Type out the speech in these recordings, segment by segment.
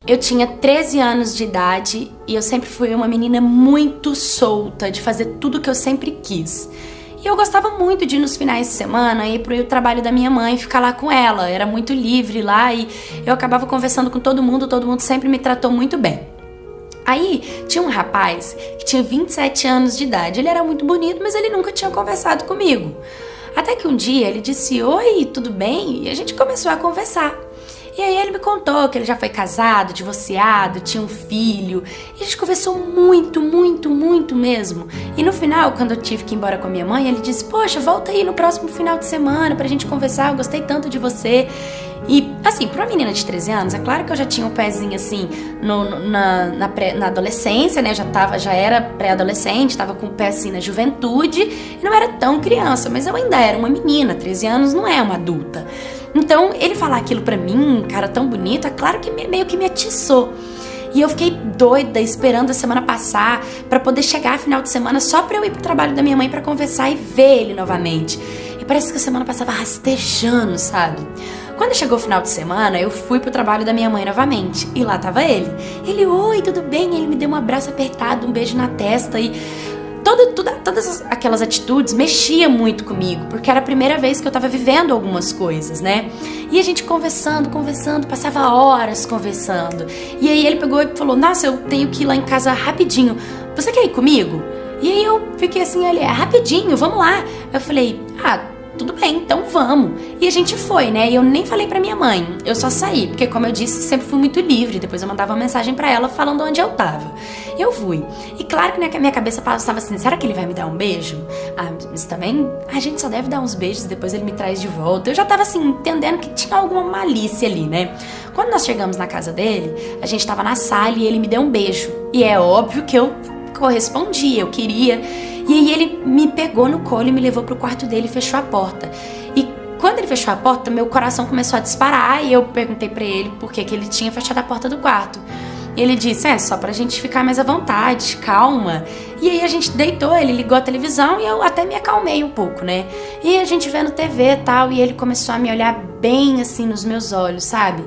Eu tinha 13 anos de idade e eu sempre fui uma menina muito solta, de fazer tudo que eu sempre quis. E eu gostava muito de ir nos finais de semana ir pro trabalho da minha mãe e ficar lá com ela. Era muito livre lá e eu acabava conversando com todo mundo sempre me tratou muito bem. Aí tinha um rapaz que tinha 27 anos de idade. Ele era muito bonito, mas ele nunca tinha conversado comigo. Até que um dia ele disse: "Oi, tudo bem?" E a gente começou a conversar. E aí ele me contou que ele já foi casado, divorciado, tinha um filho. E a gente conversou muito mesmo. E no final, quando eu tive que ir embora com a minha mãe, ele disse: "Poxa, volta aí no próximo final de semana pra gente conversar, eu gostei tanto de você." E, assim, pra uma menina de 13 anos, é claro que eu já tinha um pezinho, assim, na adolescência, né? Já era pré-adolescente, tava com o pé, assim, na juventude. E não era tão criança, mas eu ainda era uma menina. 13 anos não é uma adulta. Então, ele falar aquilo pra mim, um cara tão bonito, é claro que meio que me atiçou. E eu fiquei doida, esperando a semana passar pra poder chegar final de semana só pra eu ir pro trabalho da minha mãe pra conversar e ver ele novamente. E parece que a semana passava rastejando, sabe? Quando chegou o final de semana, eu fui pro trabalho da minha mãe novamente. E lá tava ele. Ele: "Oi, tudo bem?" Ele me deu um abraço apertado, um beijo na testa e... Todas aquelas atitudes mexiam muito comigo, porque era a primeira vez que eu tava vivendo algumas coisas, né? E a gente conversando, passava horas conversando. E aí ele pegou e falou: "Nossa, eu tenho que ir lá em casa rapidinho. Você quer ir comigo?" E aí eu fiquei assim, ele: "É rapidinho, vamos lá." Eu falei: "Tudo bem, então vamos." E a gente foi, né? E eu nem falei pra minha mãe, eu só saí, porque como eu disse, sempre fui muito livre. Depois eu mandava uma mensagem pra ela falando onde eu tava. Eu fui. E claro que na minha cabeça passava assim: será que ele vai me dar um beijo? Mas também a gente só deve dar uns beijos e depois ele me traz de volta. Eu já tava assim, entendendo que tinha alguma malícia ali, né? Quando nós chegamos na casa dele, a gente tava na sala e ele me deu um beijo. E é óbvio que eu correspondi, eu queria. E aí ele me pegou no colo e me levou pro quarto dele e fechou a porta. E quando ele fechou a porta, meu coração começou a disparar e eu perguntei pra ele por que ele tinha fechado a porta do quarto. E ele disse: "Só pra gente ficar mais à vontade, calma." E aí a gente deitou, ele ligou a televisão e eu até me acalmei um pouco, né? E a gente vendo TV e tal, e ele começou a me olhar bem assim nos meus olhos, sabe?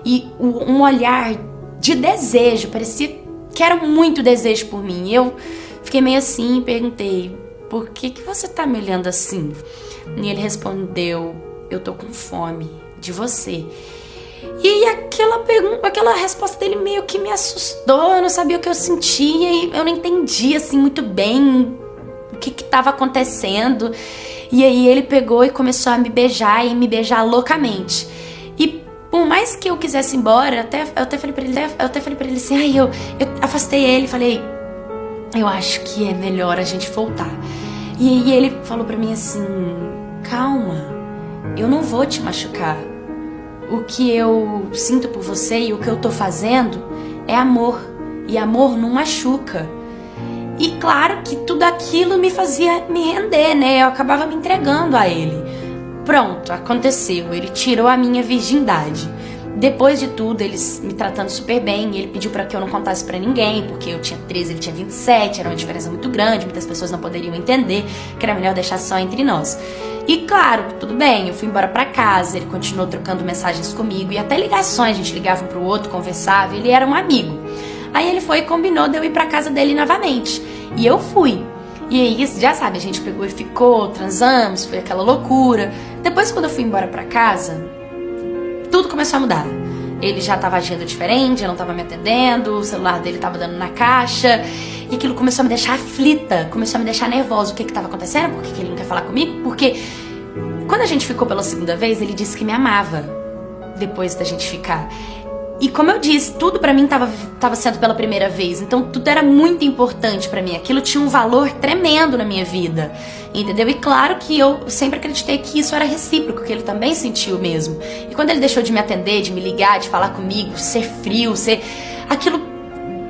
E um olhar de desejo, parecia que era muito desejo por mim. Eu fiquei meio assim e perguntei: "Por que você tá me olhando assim?" E ele respondeu: "Eu tô com fome de você." E aquela resposta dele meio que me assustou. Eu não sabia o que eu sentia e eu não entendia assim muito bem o que tava acontecendo. E aí ele pegou e começou a me beijar e me beijar loucamente. E por mais que eu quisesse ir embora, eu até falei pra ele assim, eu afastei ele e falei: "Eu acho que é melhor a gente voltar." E aí ele falou pra mim assim: "Calma, eu não vou te machucar. O que eu sinto por você e o que eu tô fazendo é amor. E amor não machuca." E claro que tudo aquilo me fazia me render, né? Eu acabava me entregando a ele. Pronto, aconteceu. Ele tirou a minha virgindade. Depois de tudo, eles me tratando super bem, ele pediu pra que eu não contasse pra ninguém, porque eu tinha 13, ele tinha 27, era uma diferença muito grande, muitas pessoas não poderiam entender, que era melhor deixar só entre nós. E claro, tudo bem, eu fui embora pra casa, ele continuou trocando mensagens comigo, e até ligações, a gente ligava um pro outro, conversava, ele era um amigo. Aí ele foi e combinou de eu ir pra casa dele novamente, e eu fui. E aí, já sabe, a gente pegou e ficou, transamos, foi aquela loucura. Depois, quando eu fui embora pra casa, tudo começou a mudar. Ele já tava agindo diferente, eu não tava me atendendo, o celular dele tava dando na caixa. E aquilo começou a me deixar aflita, começou a me deixar nervosa. O que tava acontecendo? Por que ele não quer falar comigo? Porque quando a gente ficou pela segunda vez, ele disse que me amava depois da gente ficar. E como eu disse, tudo pra mim tava sendo pela primeira vez. Então tudo era muito importante pra mim. Aquilo tinha um valor tremendo na minha vida, entendeu? E claro que eu sempre acreditei que isso era recíproco, que ele também sentiu mesmo. E quando ele deixou de me atender, de me ligar, de falar comigo, ser frio, aquilo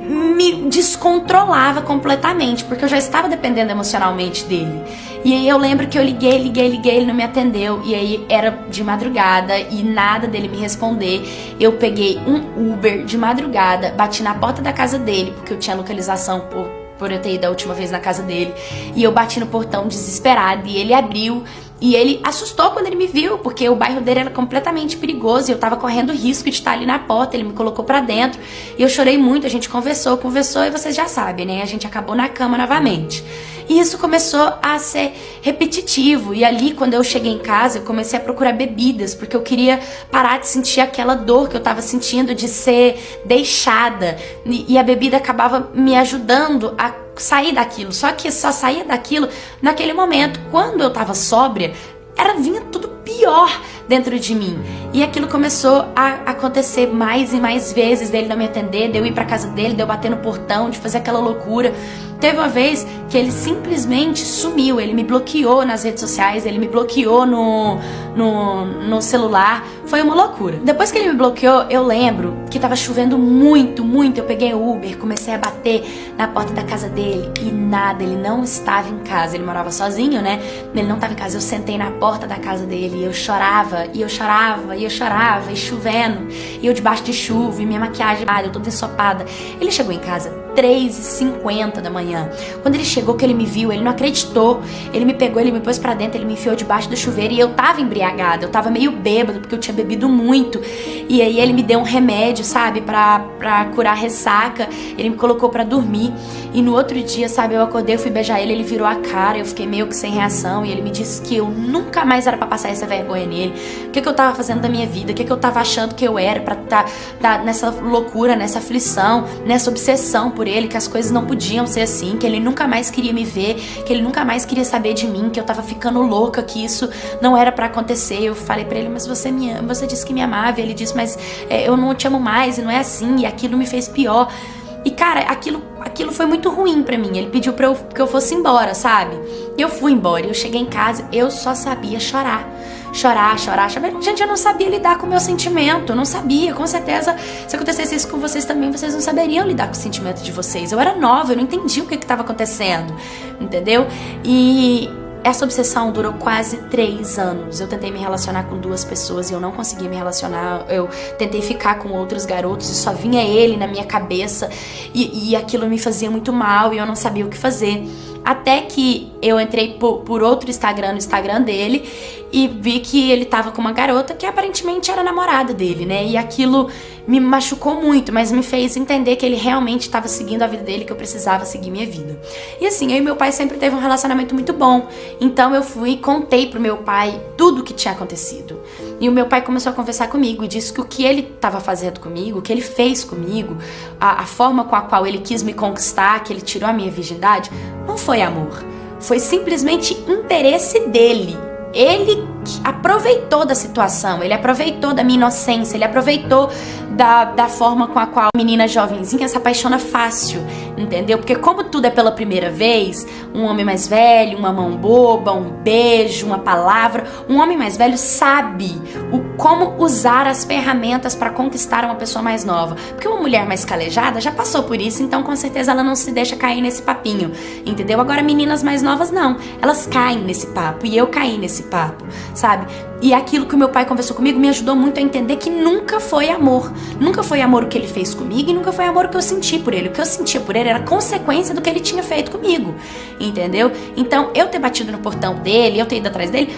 me descontrolava completamente, porque eu já estava dependendo emocionalmente dele. E aí eu lembro que eu liguei, ele não me atendeu. E aí era de madrugada e nada dele me responder. Eu peguei um Uber de madrugada, bati na porta da casa dele, porque eu tinha localização por eu ter ido a última vez na casa dele. E eu bati no portão desesperada e ele abriu. E ele assustou quando ele me viu, porque o bairro dele era completamente perigoso e eu tava correndo risco de estar ali na porta. Ele me colocou pra dentro e eu chorei muito. A gente conversou e vocês já sabem, né? A gente acabou na cama novamente. E isso começou a ser repetitivo. E ali, quando eu cheguei em casa, eu comecei a procurar bebidas, porque eu queria parar de sentir aquela dor que eu tava sentindo de ser deixada. E a bebida acabava me ajudando a sair daquilo. Só que só saía daquilo naquele momento. Quando eu tava sóbria, vinha tudo pior dentro de mim. E aquilo começou a acontecer mais e mais vezes, dele não me atender, de eu ir pra casa dele, de eu bater no portão, de fazer aquela loucura. Teve uma vez que ele simplesmente sumiu, ele me bloqueou nas redes sociais, ele me bloqueou no celular, foi uma loucura. Depois que ele me bloqueou, eu lembro que tava chovendo muito, muito, eu peguei o Uber, comecei a bater na porta da casa dele e nada, ele não estava em casa, ele morava sozinho, né? Ele não estava em casa, eu sentei na porta da casa dele e eu chorava, e eu chorava, e eu chorava, e chovendo, e eu debaixo de chuva, e minha maquiagem, eu toda ensopada. Ele chegou em casa 3h50 da manhã. Quando ele chegou, que ele me viu, ele não acreditou. Ele me pegou, ele me pôs pra dentro, ele me enfiou debaixo do chuveiro e eu tava embriagada, eu tava meio bêbado porque eu tinha bebido muito. E aí ele me deu um remédio, sabe, pra curar a ressaca. Ele me colocou pra dormir. E no outro dia, sabe, eu acordei, eu fui beijar ele, ele virou a cara, eu fiquei meio que sem reação. E ele me disse que eu nunca mais era pra passar essa vergonha nele. O que eu tava fazendo da minha vida, o que eu tava achando que eu era pra tá nessa loucura, nessa aflição, nessa obsessão por ele, que as coisas não podiam ser assim, que ele nunca mais queria me ver, que ele nunca mais queria saber de mim, que eu tava ficando louca, que isso não era pra acontecer. Eu falei pra ele, mas você me ama, você disse que me amava. E ele disse, mas eu não te amo mais, e não é assim, e aquilo me fez pior. E cara, aquilo foi muito ruim pra mim. Ele pediu que eu fosse embora, sabe? E eu fui embora, eu cheguei em casa, eu só sabia chorar. Chorar. Gente, eu não sabia lidar com o meu sentimento, eu não sabia, com certeza, se acontecesse isso com vocês também, vocês não saberiam lidar com o sentimento de vocês. Eu era nova, eu não entendi o que estava acontecendo, entendeu? E essa obsessão durou quase 3 anos. Eu tentei me relacionar com 2 pessoas e eu não conseguia me relacionar. Eu tentei ficar com outros garotos e só vinha ele na minha cabeça e aquilo me fazia muito mal e eu não sabia o que fazer. Até que eu entrei por outro Instagram, no Instagram dele, e vi que ele tava com uma garota que aparentemente era namorada dele, né? E aquilo me machucou muito, mas me fez entender que ele realmente estava seguindo a vida dele, que eu precisava seguir minha vida. E assim, eu e meu pai sempre teve um relacionamento muito bom. Então eu fui e contei pro meu pai tudo o que tinha acontecido. E o meu pai começou a conversar comigo e disse que o que ele estava fazendo comigo, o que ele fez comigo, a forma com a qual ele quis me conquistar, que ele tirou a minha virgindade, não foi amor. Foi simplesmente interesse dele. Ele aproveitou da situação, ele aproveitou da minha inocência, ele aproveitou da forma com a qual a menina jovenzinha se apaixona fácil, entendeu? Porque como tudo é pela primeira vez, um homem mais velho, uma mão boba, um beijo, uma palavra, um homem mais velho sabe como usar as ferramentas para conquistar uma pessoa mais nova. Porque uma mulher mais calejada já passou por isso, então com certeza ela não se deixa cair nesse papinho, entendeu? Agora meninas mais novas não, elas caem nesse papo e eu caí nesse papo, sabe? E aquilo que o meu pai conversou comigo me ajudou muito a entender que nunca foi amor. Nunca foi amor o que ele fez comigo e nunca foi amor o que eu senti por ele. O que eu sentia por ele era consequência do que ele tinha feito comigo, entendeu? Então eu ter batido no portão dele, eu ter ido atrás dele,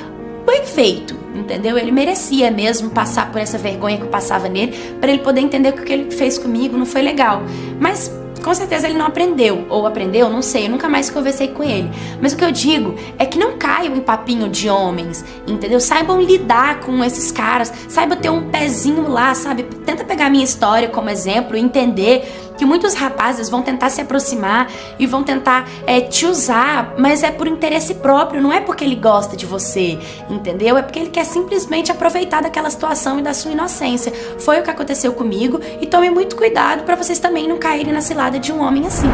bem feito, entendeu? Ele merecia mesmo passar por essa vergonha que eu passava nele, para ele poder entender que o que ele fez comigo não foi legal. Mas com certeza ele não aprendeu, ou aprendeu, não sei, eu nunca mais conversei com ele. Mas o que eu digo é que não caiam em papinho de homens, entendeu? Saibam lidar com esses caras, saibam ter um pezinho lá, sabe? Tenta pegar a minha história como exemplo e entender que muitos rapazes vão tentar se aproximar e vão tentar te usar, mas é por interesse próprio, não é porque ele gosta de você, entendeu? É porque ele quer simplesmente aproveitar daquela situação e da sua inocência. Foi o que aconteceu comigo e tome muito cuidado para vocês também não caírem na cilada de um homem assim.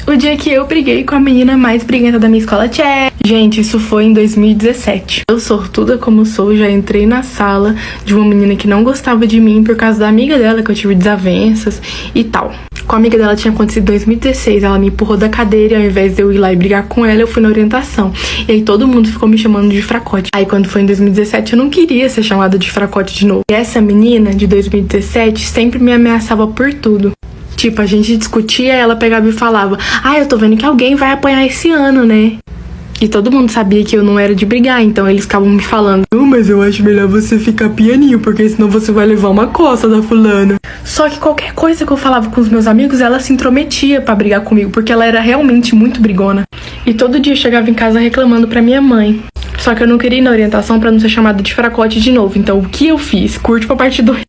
O dia que eu briguei com a menina mais briguenta da minha escola, gente, isso foi em 2017. Eu, sortuda como sou, já entrei na sala de uma menina que não gostava de mim por causa da amiga dela, que eu tive desavenças e tal. Com a amiga dela tinha acontecido em 2016, ela me empurrou da cadeira e ao invés de eu ir lá e brigar com ela, eu fui na orientação. E aí todo mundo ficou me chamando de fracote. Aí quando foi em 2017, eu não queria ser chamada de fracote de novo. E essa menina de 2017 sempre me ameaçava por tudo. Tipo, a gente discutia, ela pegava e falava, eu tô vendo que alguém vai apanhar esse ano, né? E todo mundo sabia que eu não era de brigar, então eles ficavam me falando: não, mas eu acho melhor você ficar pianinho, porque senão você vai levar uma coça da fulana. Só que qualquer coisa que eu falava com os meus amigos, ela se intrometia pra brigar comigo, porque ela era realmente muito brigona. E todo dia eu chegava em casa reclamando pra minha mãe. Só que eu não queria ir na orientação pra não ser chamada de fracote de novo. Então o que eu fiz? Curte pra parte 2.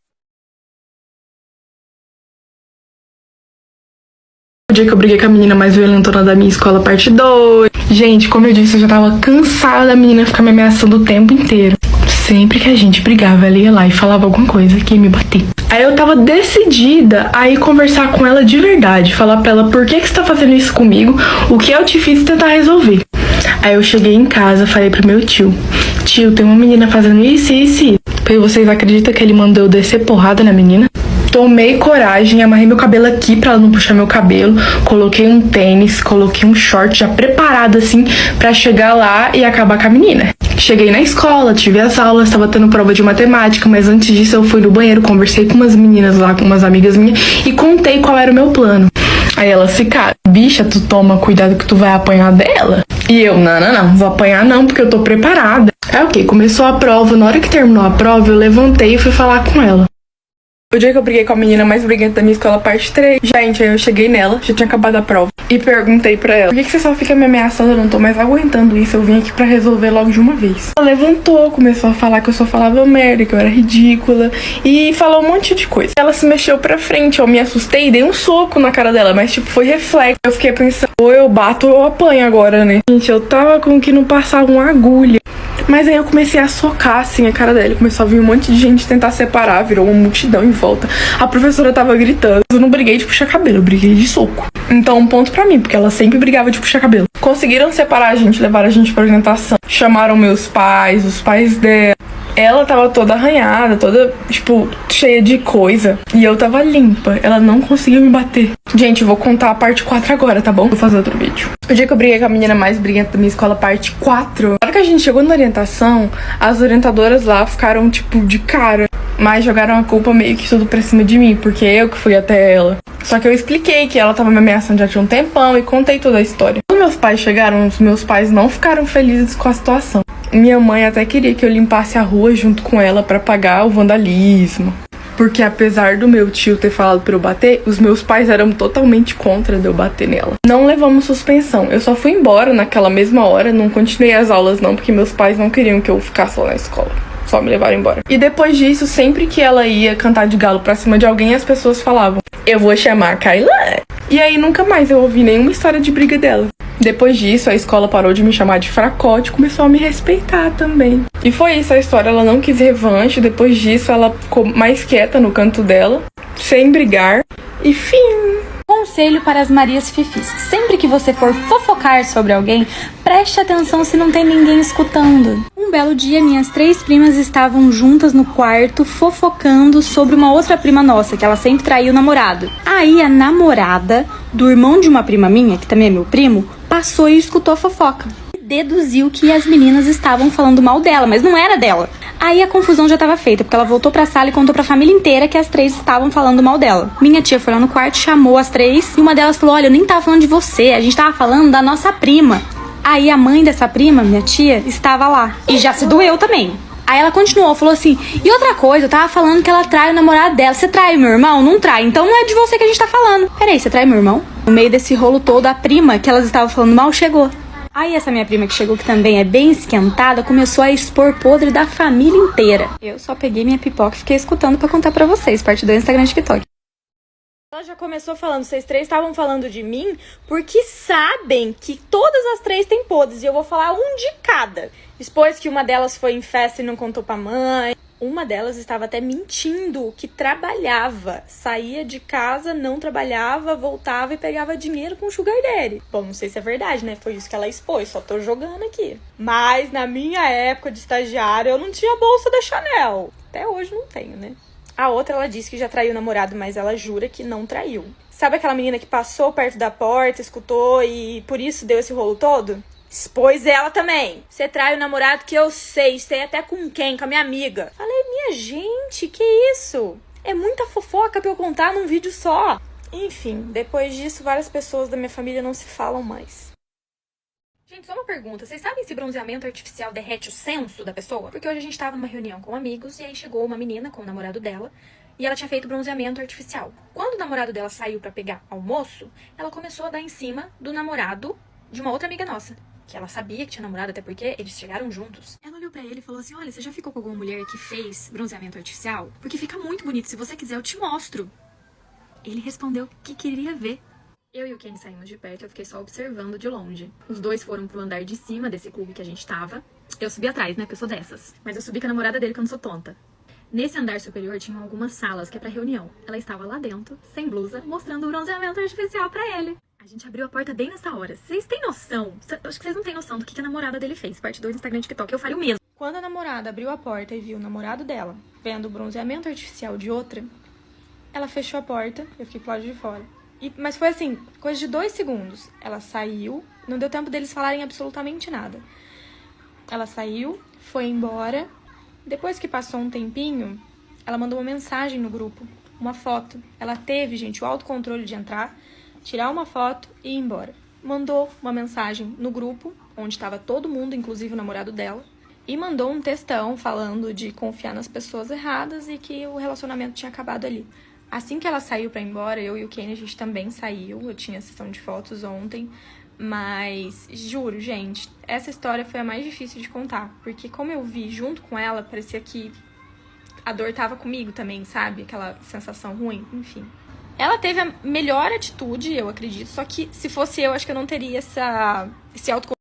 O dia que eu briguei com a menina mais violentona da minha escola, parte 2. Gente, como eu disse, eu já tava cansada da menina ficar me ameaçando o tempo inteiro. Sempre que a gente brigava, ela ia lá e falava alguma coisa que ia me bater. Aí eu tava decidida a ir conversar com ela de verdade. Falar pra ela: por que você tá fazendo isso comigo? O que eu te fiz e tentar resolver. Aí eu cheguei em casa, falei pro meu tio: tio, tem uma menina fazendo isso, isso e isso. E vocês acreditam que ele mandou eu descer porrada na menina? Tomei coragem, amarrei meu cabelo aqui pra ela não puxar meu cabelo, coloquei um tênis, coloquei um short já preparado assim pra chegar lá e acabar com a menina. Cheguei na escola, tive as aulas, tava tendo prova de matemática, mas antes disso eu fui no banheiro, conversei com umas meninas lá, com umas amigas minhas e contei qual era o meu plano. Aí elas ficaram: bicha, tu toma cuidado que tu vai apanhar dela. E eu: não, vou apanhar não, porque eu tô preparada. Aí ok, começou a prova, na hora que terminou a prova eu levantei e fui falar com ela. O dia que eu briguei com a menina mais briguenta da minha escola, parte 3. Gente, aí eu cheguei nela, já tinha acabado a prova, e perguntei pra ela: por que você só fica me ameaçando? Eu não tô mais aguentando isso, eu vim aqui pra resolver logo de uma vez. Ela levantou, começou a falar que eu só falava merda, que eu era ridícula, e falou um monte de coisa. Ela se mexeu pra frente, eu me assustei e dei um soco na cara dela, mas tipo, foi reflexo. Eu fiquei pensando: ou eu bato ou eu apanho agora, né? Gente, eu tava com que não passava uma agulha. Mas aí eu comecei a socar assim a cara dela, começou a vir um monte de gente tentar separar, virou uma multidão em volta. A professora tava gritando. Eu não briguei de puxar cabelo, eu briguei de soco. Então um ponto pra mim, porque ela sempre brigava de puxar cabelo. Conseguiram separar a gente, levaram a gente pra orientação. Chamaram meus pais, os pais dela. Ela tava toda arranhada, toda, tipo, cheia de coisa. E eu tava limpa. Ela não conseguiu me bater. Gente, eu vou contar a parte 4 agora, tá bom? Vou fazer outro vídeo. O dia que eu briguei com a menina mais briguenta da minha escola, parte 4. Na hora que a gente chegou na orientação, as orientadoras lá ficaram, tipo, de cara. Mas jogaram a culpa meio que tudo pra cima de mim, porque eu que fui até ela. Só que eu expliquei que ela tava me ameaçando já tinha um tempão e contei toda a história. Quando meus pais chegaram, os meus pais não ficaram felizes com a situação. Minha mãe até queria que eu limpasse a rua junto com ela pra pagar o vandalismo. Porque apesar do meu tio ter falado pra eu bater, os meus pais eram totalmente contra de eu bater nela. Não levamos suspensão. Eu só fui embora naquela mesma hora, não continuei as aulas não, porque meus pais não queriam que eu ficasse lá na escola. Só me levaram embora. E depois disso, sempre que ela ia cantar de galo pra cima de alguém, as pessoas falavam: eu vou chamar a Kayla. E aí nunca mais eu ouvi nenhuma história de briga dela. Depois disso, a escola parou de me chamar de fracote e começou a me respeitar também. E foi isso a história, ela não quis revanche. Depois disso, ela ficou mais quieta no canto dela, sem brigar. E fim. Conselho para as Marias Fifis: sempre que você for fofocar sobre alguém, preste atenção se não tem ninguém escutando. Um belo dia, minhas 3 primas estavam juntas no quarto fofocando sobre uma outra prima nossa, que ela sempre traiu o namorado. Aí a namorada do irmão de uma prima minha, que também é meu primo, passou e escutou a fofoca. Deduziu que as meninas estavam falando mal dela, mas não era dela. Aí a confusão já estava feita, porque ela voltou pra sala e contou pra família inteira que as 3 estavam falando mal dela. Minha tia foi lá no quarto, chamou as 3 e uma delas falou: olha, eu nem tava falando de você, a gente tava falando da nossa prima. Aí a mãe dessa prima, minha tia, estava lá e já se doeu também. Aí ela continuou, falou assim: e outra coisa, eu tava falando que ela trai o namorado dela. Você trai meu irmão? Não trai. Então não é de você que a gente tá falando. Peraí, você trai meu irmão? No meio desse rolo todo, a prima que elas estavam falando mal chegou. Aí essa minha prima que chegou, que também é bem esquentada, começou a expor podre da família inteira. Eu só peguei minha pipoca e fiquei escutando pra contar pra vocês, parte do Instagram e TikTok. Ela já começou falando: vocês 3 estavam falando de mim porque sabem que todas as 3 têm podres e eu vou falar um de cada. Expôs que uma delas foi em festa e não contou pra mãe. Uma delas estava até mentindo que trabalhava. Saía de casa, não trabalhava, voltava e pegava dinheiro com o sugar daddy. Bom, não sei se é verdade, né? Foi isso que ela expôs, só tô jogando aqui. Mas na minha época de estagiária, eu não tinha bolsa da Chanel. Até hoje não tenho, né? A outra, ela disse que já traiu o namorado, mas ela jura que não traiu. Sabe aquela menina que passou perto da porta, escutou e por isso deu esse rolo todo? Expôs ela também. Você trai o namorado que eu sei até com quem? Com a minha amiga. Falei: minha gente, que isso? É muita fofoca pra eu contar num vídeo só. Enfim, depois disso, várias pessoas da minha família não se falam mais. Gente, só uma pergunta. Vocês sabem se bronzeamento artificial derrete o senso da pessoa? Porque hoje a gente tava numa reunião com amigos e aí chegou uma menina com o namorado dela e ela tinha feito bronzeamento artificial. Quando o namorado dela saiu pra pegar almoço, ela começou a dar em cima do namorado de uma outra amiga nossa, que ela sabia que tinha namorado, até porque eles chegaram juntos. Ela olhou pra ele e falou assim: olha, você já ficou com alguma mulher que fez bronzeamento artificial? Porque fica muito bonito, se você quiser eu te mostro. Ele respondeu que queria ver. Eu e o Kenny saímos de perto, eu fiquei só observando de longe. Os dois foram pro andar de cima desse clube que a gente tava. Eu subi atrás, né, porque eu sou dessas. Mas eu subi com a namorada dele, que eu não sou tonta. Nesse andar superior tinham algumas salas, que é pra reunião. Ela estava lá dentro, sem blusa, mostrando o bronzeamento artificial pra ele. A gente abriu a porta bem nessa hora. Vocês têm noção? Acho que vocês não têm noção do que a namorada dele fez. Parte 2 do Instagram e TikTok. Eu faria o mesmo. Quando a namorada abriu a porta e viu o namorado dela vendo o bronzeamento artificial de outra, ela fechou a porta, eu fiquei pro lado de fora. Mas foi assim, coisa de 2 segundos. Ela saiu, não deu tempo deles falarem absolutamente nada. Ela saiu, foi embora. Depois que passou um tempinho, ela mandou uma mensagem no grupo, uma foto. Ela teve, gente, o autocontrole de entrar, tirar uma foto e ir embora. Mandou uma mensagem no grupo, onde estava todo mundo, inclusive o namorado dela, e mandou um textão falando de confiar nas pessoas erradas e que o relacionamento tinha acabado ali. Assim que ela saiu pra ir embora, eu e o Kenny, a gente também saiu. Eu tinha sessão de fotos ontem. Mas, juro, gente, essa história foi a mais difícil de contar. Porque como eu vi junto com ela, parecia que a dor tava comigo também, sabe? Aquela sensação ruim, enfim. Ela teve a melhor atitude, eu acredito. Só que se fosse eu, acho que eu não teria esse autocontrole